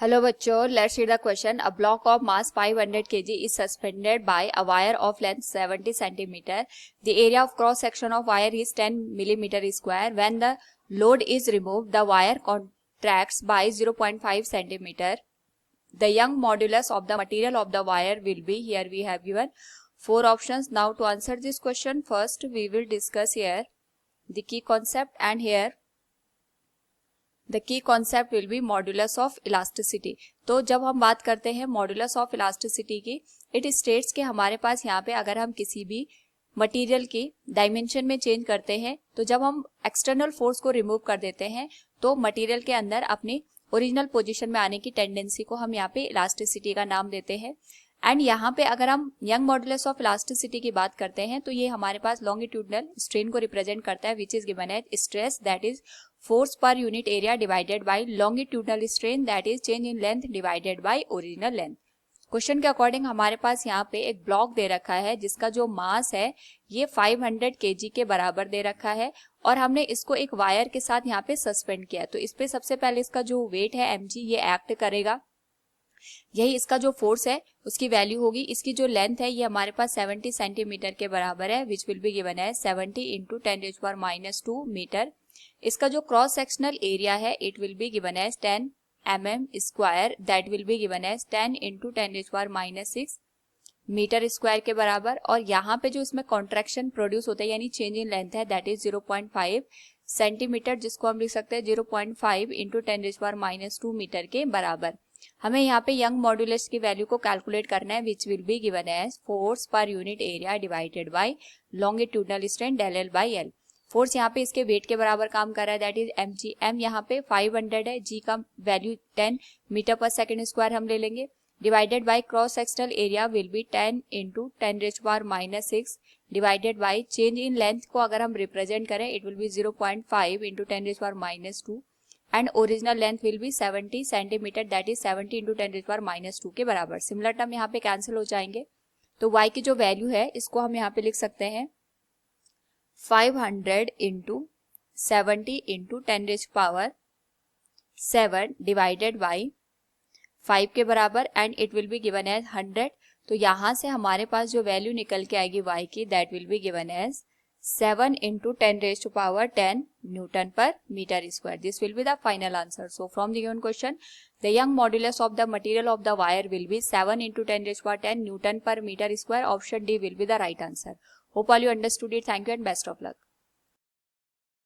Hello बच्चों, let's read the question. A block of mass 500 kg is suspended by a wire of length 70 cm. The area of cross section of wire is 10 mm square. When the load is removed, the wire contracts by 0.5 cm. The Young modulus of the material of the wire will be, here we have given 4 options. Now to answer this question, first we will discuss here the key concept, and here the key concept will be modulus of elasticity. तो जब हम बात करते हैं modulus of elasticity की, it states के हमारे पास यहाँ पे अगर हम किसी भी मटेरियल की डायमेंशन में चेंज करते हैं, तो जब हम एक्सटर्नल फोर्स को रिमूव कर देते हैं तो मटेरियल के अंदर अपनी ओरिजिनल पोजीशन में आने की टेंडेंसी को हम यहाँ पे इलास्टिसिटी का नाम देते हैं. एंड यहाँ पे अगर हम यंग मॉडुलस ऑफ इलास्टिसिटी की बात करते हैं तो ये हमारे पास लॉन्गिट्यूडनल स्ट्रेन को रिप्रेजेंट करता है, which is given as stress that is force per unit area divided by longitudinal strain that is change in length divided by original length. Question के अकॉर्डिंग हमारे पास यहाँ पे एक ब्लॉक दे रखा है जिसका जो मास है ये 500 kg के बराबर दे रखा है और हमने इसको एक वायर के साथ यहाँ पे सस्पेंड किया. तो इस पे सबसे पहले इसका जो वेट है mg ये एक्ट करेगा, यही इसका जो फोर्स है उसकी वैल्यू होगी. इसकी जो लेंथ है ये हमारे पास 70 सेंटीमीटर के बराबर है, विच विल बी गिवन है 70 इंटू 10⁻² मीटर. इसका जो क्रॉस सेक्शनल एरिया है it will be given as 10 mm square, that will be given as 10 into 10⁻6 metre square के बराबर. और यहाँ पे जो इसमें कॉन्ट्रैक्शन प्रोड्यूस होता है यानी चेंज इन लेंथ है दैट इज 0.5 सेंटीमीटर, जिसको हम लिख सकते हैं 0.5 इंटू 10⁻² मीटर के बराबर. हमें यहाँ पे यंग मॉडुलस की वैल्यू को कैलकुलेट करना है, which will be given as force per unit area divided by longitudinal strain del L by L. Force यहाँ पे इसके वेट के बराबर काम कर रहा है दैट इज mg. m यहाँ पे 500 है, g का वैल्यू 10 मीटर पर सेकेंड स्क्वायर हम ले लेंगे, divided by cross sectional area will be 10 into 10⁻6 divided by change in length को अगर हम रिप्रेजेंट करें it will B 0.5 into 10⁻² and original length will be 70 centimetre that is 70 into 10⁻² के बराबर. सिमिलर टर्म यहाँ पे कैंसिल हो जाएंगे. तो y की जो वैल्यू है इसको हम यहाँ पे लिख सकते हैं 500 इंटू 70 इंटू 10⁻7 डिवाइडेड बाई 5 के बराबर and it will be given as 100. तो यहाँ से हमारे पास जो वैल्यू निकल के आएगी y की that will be given as 7 into 10⁻10 Newton per meter square. This will be the final answer. So from the given question, the Young modulus of the material of the wire will be 7 into 10⁻10 Newton per meter square. Option D will be the right answer. Hope all you understood it. Thank you and best of luck.